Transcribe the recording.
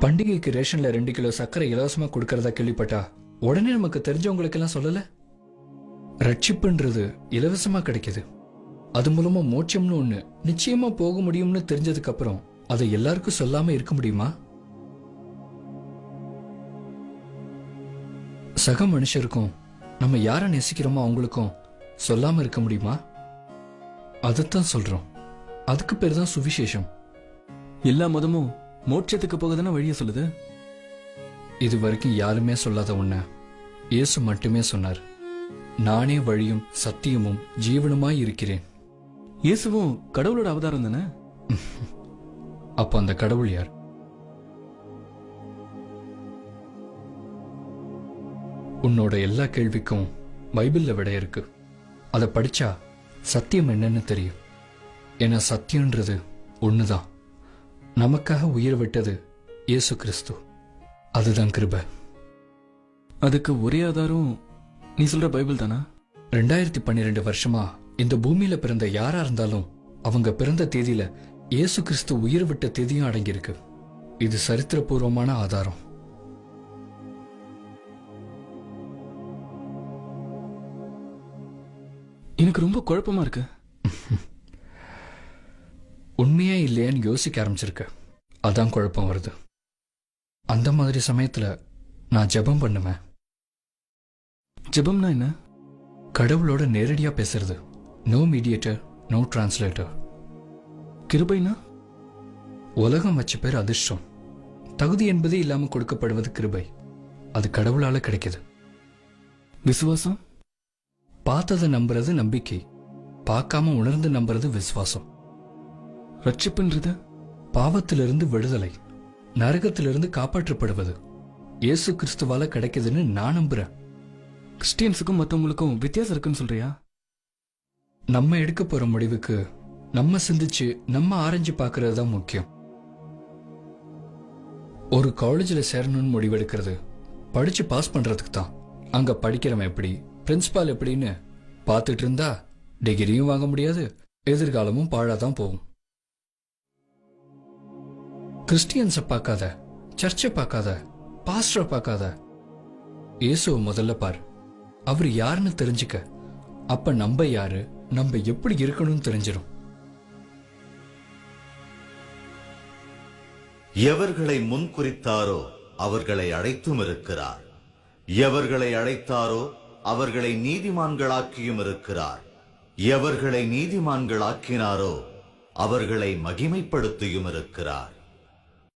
பண்டிகைக்கு ரேஷன்ல 2 கிலோ சர்க்கரை இலவசமா கொடுக்கறதா கேள்விப்பட்டா உடனே நமக்கு தெரிஞ்சவங்களுக்கு எல்லாம் சொல்லல. ரட்சிப்புன்றது இலவசமா கிடைக்குது. அது மூலமா மோட்சம்னு ஒண்ணு நிச்சயமா போக முடியும்னு தெரிஞ்சதுக்கு அப்புறம் அதை எல்லாருக்கும் சொல்லாம இருக்க முடியுமா? சக மனுஷருக்கும் நம்ம யாரை நேசிக்கிறோமோ அவங்களுக்கும் சொல்லாம இருக்க முடியுமா? அதைத்தான் சொல்றோம். அதுக்கு பேர் தான் சுவிசேஷம். எல்லா மதமும் மோட்சத்துக்கு போகதானே வழிய சொல்லுது. இது வரைக்கும் யாருமே சொல்லாத ஒண்ண இயேசு மட்டுமே சொன்னார். நானே வழியும் சத்தியமும் ஜீவனுமாய் இருக்கிறேன். இயேசுவும் கடவுளோட அவதாரம் தானே? அப்ப அந்த கடவுள் யார்? உன்னோட எல்லா கேள்விக்கும் பைபிள்ல விடை இருக்கு. அதை படிச்சா சத்தியம் என்னன்னு தெரியும். ஏன்னா சத்தியன்றது ஒண்ணுதான். நமக்காக உயிர் விட்டது இயேசு கிறிஸ்து. அதுதான் கிருபை. அதுக்கு ஒரே ஆதாரம் நீ சொல்ற பைபிள் தானா? 2012 வருஷமா இந்த பூமியில பிறந்த யாரா இருந்தாலும் அவங்க பிறந்த தேதியில இயேசு கிறிஸ்து உயிர் விட்ட தேதியும் அடங்கியிருக்கு. இது சரித்திரபூர்வமான ஆதாரம். எனக்கு ரொம்ப குழப்பமா இருக்கு. உண்மையா இல்லையான்னு யோசிக்க ஆரம்பிச்சிருக்க. அதான் குழப்பம் வருது. அந்த மாதிரி சமயத்துல நான் ஜெபம் பண்ணுவேன். ஜெபம்னா என்ன? கடவுளோட நேரடியா பேசுறது. No mediator, no translator. கிருபைனா? உலகம் வச்ச பேர் அதிர்ஷ்டம். தகுதி என்பதே இல்லாம கொடுக்கப்படுவது கிருபை. அது கடவுளால கிடைக்குது. விசுவாசம்? பார்த்ததை நம்புறது நம்பிக்கை. பார்க்காம உணர்ந்து நம்புறது விசுவாசம். ரட்சிப்புன்றது? பாவத்திலிருந்து விடுதலை, நரகத்திலிருந்து காப்பாற்றப்படுவது இயேசு கிறிஸ்துவால கிடைக்குதுன்னு நான் நம்புறேன். கிறிஸ்டியன்ஸுக்கும் மற்றவங்களுக்கும் வித்தியாசம் இருக்குன்னு சொல்றியா? நம்ம எடுக்க போற முடிவுக்கு நம்ம சிந்திச்சு நம்ம ஆராய்ஞ்சு பார்க்கறது தான் முக்கியம். ஒரு காலேஜில் சேரணும்னு முடிவெடுக்கிறது படிச்சு பாஸ் பண்றதுக்கு தான். அங்க படிக்கிறவன் எப்படி, பிரின்சிபால் எப்படின்னு பார்த்துட்டு இருந்தா டிகிரியும் வாங்க முடியாது, எதிர்காலமும் பாழாதான் போகும். கிறிஸ்டியன்ஸை பார்க்காத, சர்ச்சை பார்க்காத, பாஸ்டரை பார்க்காத, இயேசுவை முதல்ல பாரு. அவர் யாருன்னு தெரிஞ்சுக்க. அப்ப நம்ம யாரு, நம்ம எப்படி இருக்கணும்னு தெரிஞ்சிடும். எவர்களை முன்குறித்தாரோ அவர்களை அழைத்தும் இருக்கிறார். எவர்களை அழைத்தாரோ அவர்களை நீதிமான்களாக்கியும் இருக்கிறார். எவர்களை நீதிமான்களாக்கினாரோ அவர்களை மகிமைப்படுத்தியும் இருக்கிறார்.